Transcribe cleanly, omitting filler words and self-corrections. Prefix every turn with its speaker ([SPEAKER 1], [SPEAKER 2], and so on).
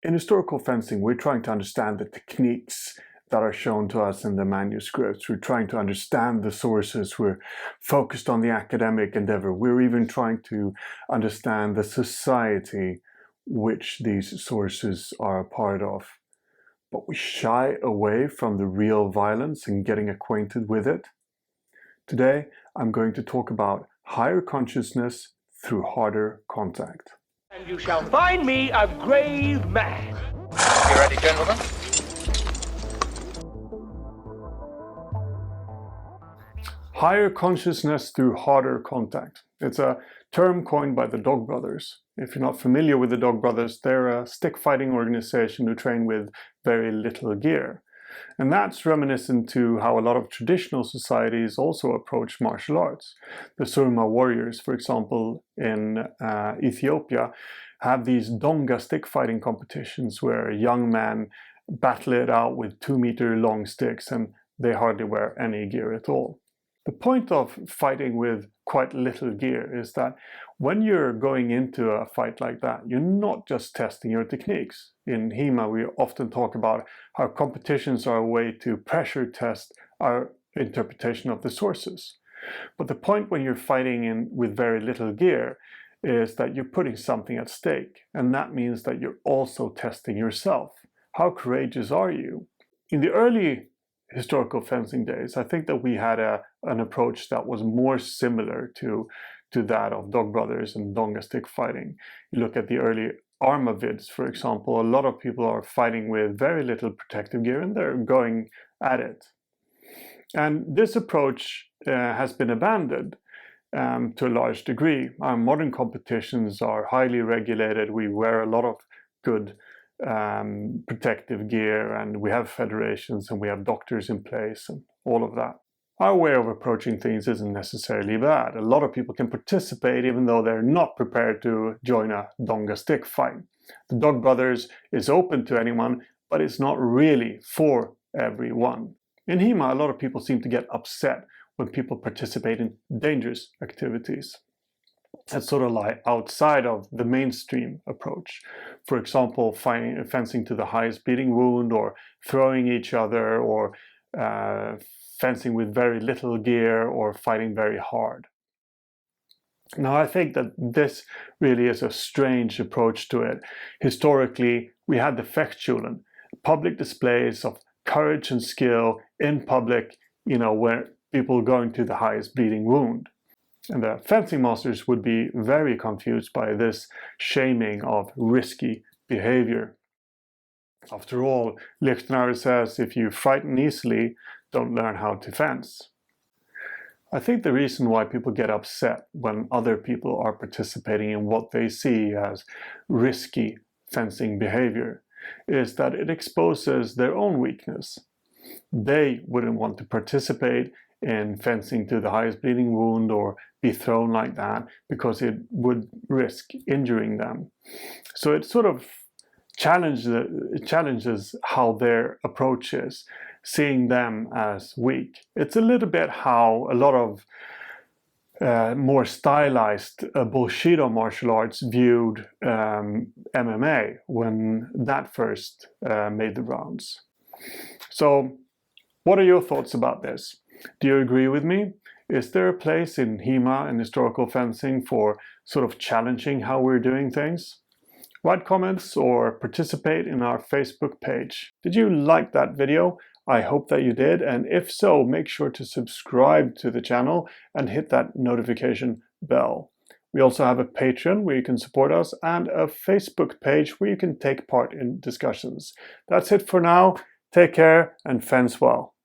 [SPEAKER 1] In historical fencing, we're trying to understand the techniques that are shown to us in the manuscripts. We're trying to understand the sources. We're focused on the academic endeavor. We're even trying to understand the society which these sources are a part of. But we shy away from the real violence and getting acquainted with it. Today, I'm going to talk about higher consciousness through harder contact.
[SPEAKER 2] And you shall find me a grave man.
[SPEAKER 3] You ready, gentlemen?
[SPEAKER 1] Higher consciousness through harder contact. It's a term coined by the Dog Brothers. If you're not familiar with the Dog Brothers, they're a stick fighting organization who train with very little gear. And that's reminiscent to how a lot of traditional societies also approach martial arts. The Surma warriors, for example, in Ethiopia, have these Donga stick fighting competitions where young men battle it out with 2-meter long sticks and they hardly wear any gear at all. The point of fighting with quite little gear is that when you're going into a fight like that, you're not just testing your techniques. In HEMA, we often talk about how competitions are a way to pressure test our interpretation of the sources. But the point when you're fighting with very little gear is that you're putting something at stake, and that means that you're also testing yourself. How courageous are you? In the early historical fencing days, I think that we had an approach that was more similar to that of Dog Brothers and Donga stick fighting. You look at the early Arma vids, for example, a lot of people are fighting with very little protective gear and they're going at it. And this approach has been abandoned to a large degree. Our modern competitions are highly regulated. We wear a lot of good protective gear, and we have federations and we have doctors in place and all of that. Our way of approaching things isn't necessarily bad. A lot of people can participate even though they're not prepared to join a Donga stick fight. The Dog Brothers is open to anyone, but it's not really for everyone. In HEMA, a lot of people seem to get upset when people participate in dangerous activities. That's sort of like outside of the mainstream approach. For example, fencing to the highest bleeding wound, or throwing each other, or fencing with very little gear, or fighting very hard. Now, I think that this really is a strange approach to it. Historically, we had the Fechtschulen, public displays of courage and skill in public, where people going to the highest bleeding wound. And the fencing masters would be very confused by this shaming of risky behavior. After all, Lichtenauer says, if you frighten easily, don't learn how to fence. I think the reason why people get upset when other people are participating in what they see as risky fencing behavior is that it exposes their own weakness. They wouldn't want to participate in fencing to the highest bleeding wound or be thrown like that because it would risk injuring them. So it sort of challenges how their approach is, seeing them as weak. It's a little bit how a lot of more stylized Bushido martial arts viewed MMA when that first made the rounds. So what are your thoughts about this? Do you agree with me? Is there a place in HEMA and historical fencing for sort of challenging how we're doing things? Write comments or participate in our Facebook page. Did you like that video? I hope that you did, and if so, make sure to subscribe to the channel and hit that notification bell. We also have a Patreon where you can support us and a Facebook page where you can take part in discussions. That's it for now. Take care and fence well.